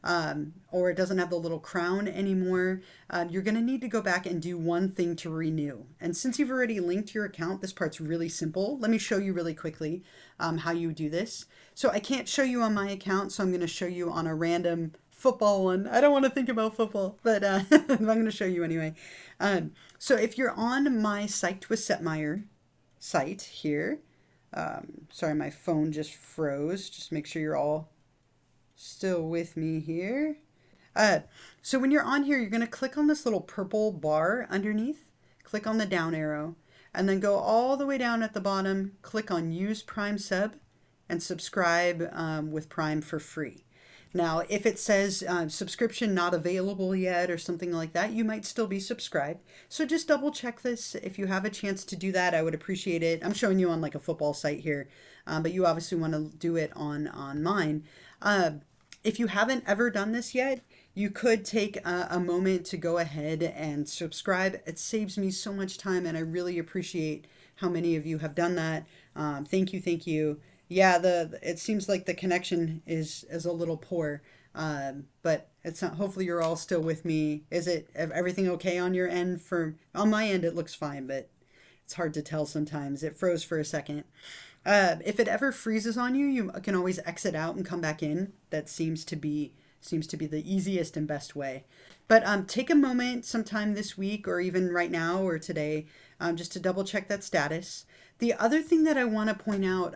or it doesn't have the little crown anymore, you're going to need to go back and do one thing to renew. And since you've already linked your account, this part's really simple. Let me show you really quickly how you do this. So I can't show you on my account, so I'm going to show you on a random football one. I don't want to think about football, but I'm going to show you anyway. So if you're on my Psyched with Setmire site here, sorry, my phone just froze. Just make sure you're all still with me here. So when you're on here, you're going to click on this little purple bar underneath, click on the down arrow, and then go all the way down at the bottom, click on Use Prime Sub, and subscribe with Prime for free. Now, if it says subscription not available yet or something like that, you might still be subscribed. So just double check this. If you have a chance to do that, I would appreciate it. I'm showing you on like a football site here, but you obviously want to do it on mine. If you haven't ever done this yet, you could take a moment to go ahead and subscribe. It saves me so much time, and I really appreciate how many of you have done that. Thank you, thank you. Yeah, it seems like the connection is a little poor, but it's not. Hopefully, you're all still with me. Is everything okay on your end? On my end, it looks fine, but it's hard to tell sometimes. It froze for a second. If it ever freezes on you, you can always exit out and come back in. That seems to be the easiest and best way. But take a moment sometime this week or even right now or today just to double check that status. The other thing that I want to point out,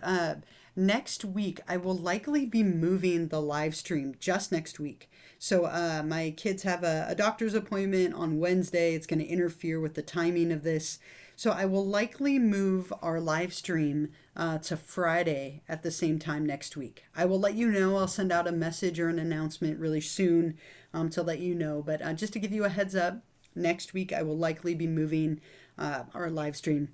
next week I will likely be moving the live stream just next week. So my kids have a doctor's appointment on Wednesday. It's going to interfere with the timing of this. So I will likely move our live stream to Friday at the same time next week. I will let you know. I'll send out a message or an announcement really soon to let you know. But just to give you a heads up, next week I will likely be moving our live stream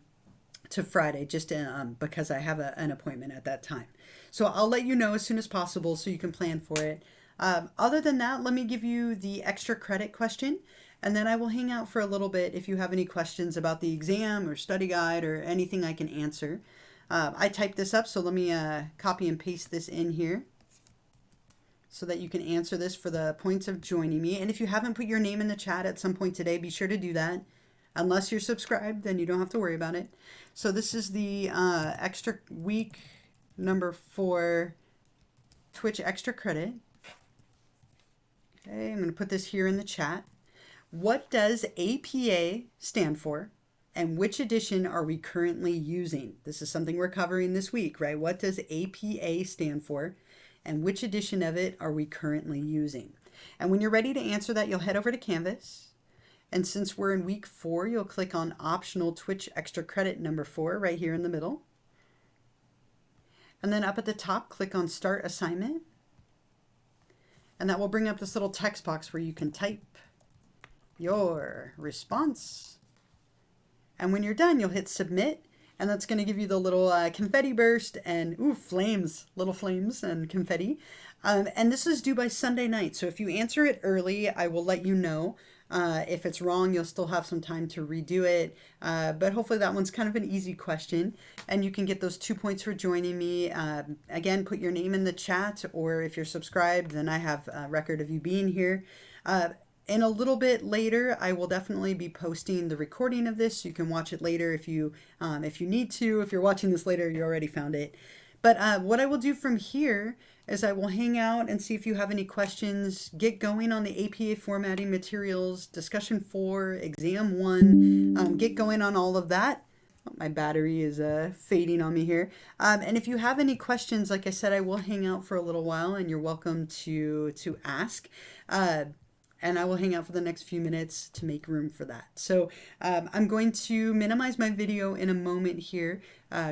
to Friday just because I have an appointment at that time. So I'll let you know as soon as possible so you can plan for it. Other than that, let me give you the extra credit question, and then I will hang out for a little bit if you have any questions about the exam or study guide or anything I can answer. I typed this up, so let me copy and paste this in here so that you can answer this for the points of joining me. And if you haven't put your name in the chat at some point today, be sure to do that. Unless you're subscribed, then you don't have to worry about it. So this is the extra week number 4 Twitch extra credit. Okay, I'm going to put this here in the chat. What does APA stand for, and which edition are we currently using? This is something we're covering this week, right? What does APA stand for, and which edition of it are we currently using? And when you're ready to answer that, you'll head over to Canvas. And since we're in week 4, you'll click on optional Twitch extra credit number 4 right here in the middle. And then up at the top, click on Start Assignment. And that will bring up this little text box where you can type your response. And when you're done, you'll hit Submit. And that's going to give you the little confetti burst and, flames, little flames and confetti. And this is due by Sunday night. So if you answer it early, I will let you know. If it's wrong, you'll still have some time to redo it. But hopefully that one's kind of an easy question. And you can get those 2 points for joining me. Again, put your name in the chat, or if you're subscribed, then I have a record of you being here. In a little bit later, I will definitely be posting the recording of this. You can watch it later if you need to. If you're watching this later, you already found it. But what I will do from here is I will hang out and see if you have any questions, get going on the APA formatting materials, discussion 4, exam 1, get going on all of that. Oh, my battery is fading on me here. And if you have any questions, like I said, I will hang out for a little while, and you're welcome to ask. And I will hang out for the next few minutes to make room for that. So I'm going to minimize my video in a moment here,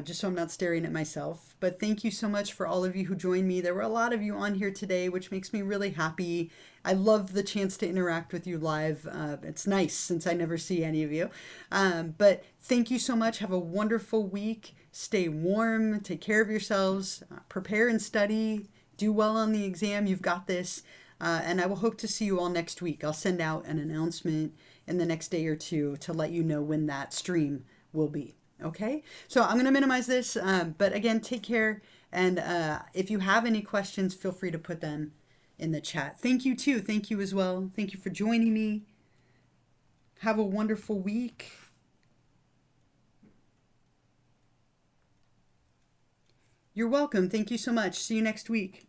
just so I'm not staring at myself. But thank you so much for all of you who joined me. There were a lot of you on here today, which makes me really happy. I love the chance to interact with you live. It's nice since I never see any of you. But thank you so much. Have a wonderful week. Stay warm. Take care of yourselves. Prepare and study. Do well on the exam. You've got this. And I will hope to see you all next week. I'll send out an announcement in the next day or two to let you know when that stream will be. Okay? So I'm going to minimize this. But again, take care. And if you have any questions, feel free to put them in the chat. Thank you too. Thank you as well. Thank you for joining me. Have a wonderful week. You're welcome. Thank you so much. See you next week.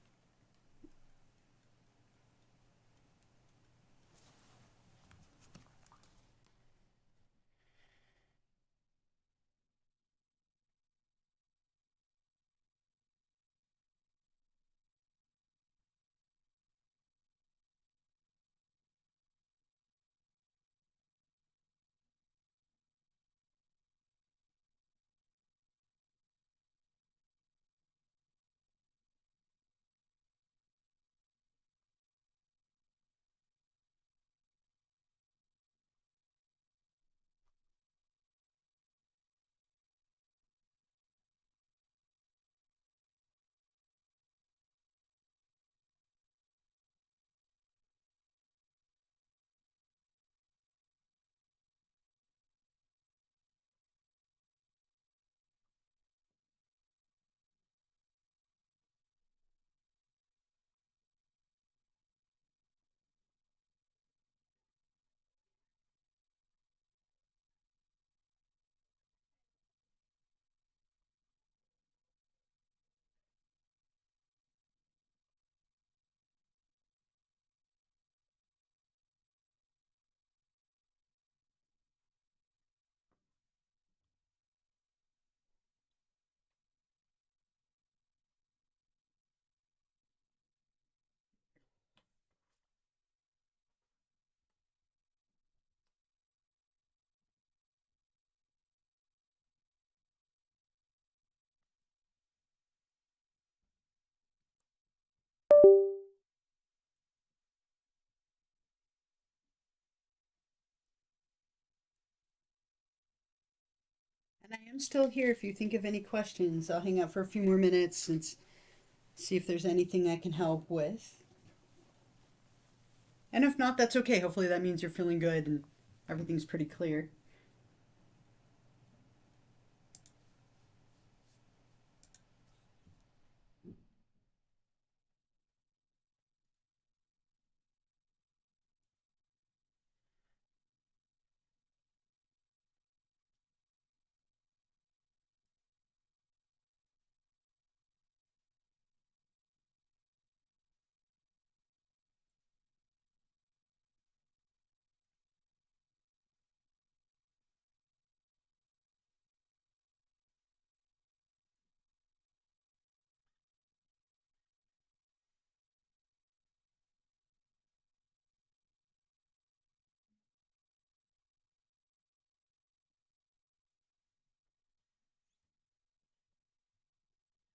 And I am still here if you think of any questions. I'll hang out for a few more minutes and see if there's anything I can help with. And if not, that's okay. Hopefully that means you're feeling good and everything's pretty clear.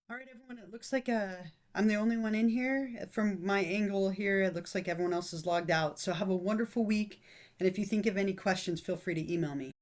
All right, everyone, it looks like I'm the only one in here. From my angle here, it looks like everyone else is logged out. So have a wonderful week. And if you think of any questions, feel free to email me.